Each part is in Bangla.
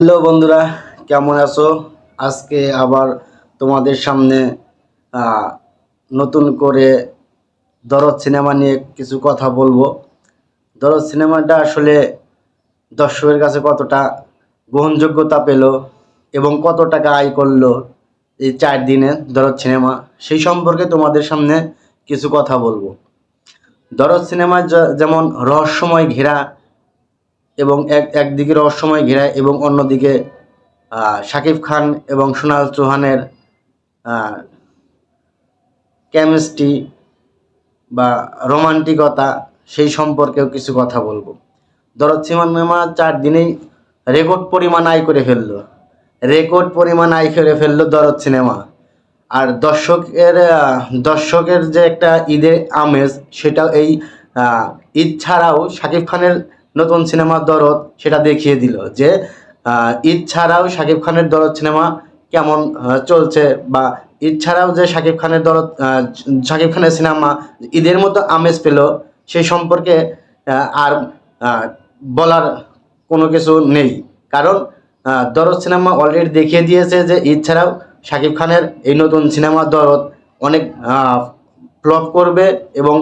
হ্যালো বন্ধুরা, কেমন আছো? আজকে আবার তোমাদের সামনে আহ, নতুন করে দরদ সিনেমা নিয়ে কিছু কথা বলবো। দরদ সিনেমাটা আসলে দর্শকের কাছে কতটা গ্রহণযোগ্যতা পেল এবং কত টাকা আয় করলো এই 4 দিনে দরদ সিনেমা, সেই সম্পর্কে তোমাদের সামনে কিছু কথা বলবো। দরদ সিনেমা যেমন রহস্যময় ঘেরা এবং একদিকে রহস্যময় ঘেরা এবং অন্যদিকে শাকিব খান এবং সোনাল চৌহানের কেমিস্ট্রি বা রোমান্টিকতা, সেই সম্পর্কেও কিছু কথা বলবো। দরদ সিনেমা 4 দিনেই রেকর্ড পরিমাণ আয় করে ফেললো দরদ সিনেমা। আর দর্শকের যে একটা ঈদের আমেজ, সেটা এই ঈদ ছাড়াও শাকিব খানের নতুন সিনেমা দরদ সেটা দেখিয়ে দিল যে ঈদ ছাড়াও শাকিব খানের দরদ সিনেমা কেমন চলছে, বা ঈদ ছাড়াও যে শাকিব খানের সিনেমা ঈদের মতো আমেজ পেল, সেই সম্পর্কে আর বলার কোনো কিছু নেই। কারণ দরদ সিনেমা অলরেডি দেখিয়ে দিয়েছে যে ঈদ ছাড়াও শাকিব খানের এই নতুন সিনেমা দরদ অনেক ফ্লপ করবে, এবং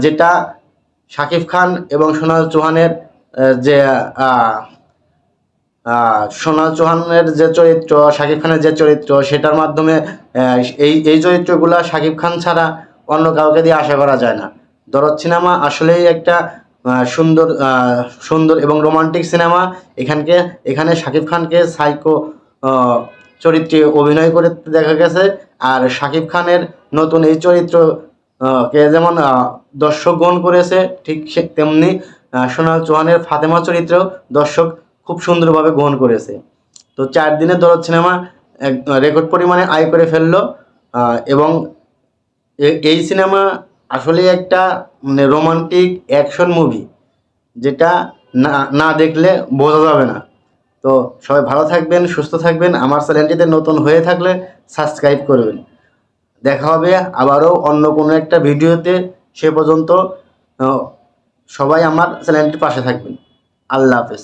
যেটা শাকিব খান এবং সোনাল চৌহানের যে সোনাল চৌহানের যে চরিত্র, শাকিব খানের যে চরিত্র, সেটার মাধ্যমে এই চরিত্রগুলো শাকিব খান ছাড়া অন্য কাউকে দিয়ে আশা করা যায় না। দরদ সিনেমা আসলেই একটা সুন্দর এবং রোমান্টিক সিনেমা। এখানে শাকিব খানকে সাইকো চরিত্রে অভিনয় করে দেখা গেছে। আর শাকিব খানের নতুন এই চরিত্র কে যেমন দর্শক গ্রহণ করেছে, ঠিক তেমনি সোনাল চৌহানের ফাতেমা চরিত্র দর্শক খুব সুন্দরভাবে গ্রহণ করেছে। তো 4 দিনে দরদ সিনেমা রেকর্ড পরিমাণে আয় করে ফেললো। এবং এই সিনেমা আসলে একটা রোমান্টিক অ্যাকশন মুভি, যেটা না দেখলে বোঝা যাবে না। তো সবাই ভালো থাকবেন, সুস্থ থাকবেন। আমার চ্যানেলটিতে নতুন হয়ে থাকলে সাবস্ক্রাইব করবেন। দেখা হবে আবারও অন্য কোনো একটা ভিডিওতে। সে পর্যন্ত সবাই আমার চ্যানেলটির পাশে থাকবেন। আল্লাহ হাফেজ।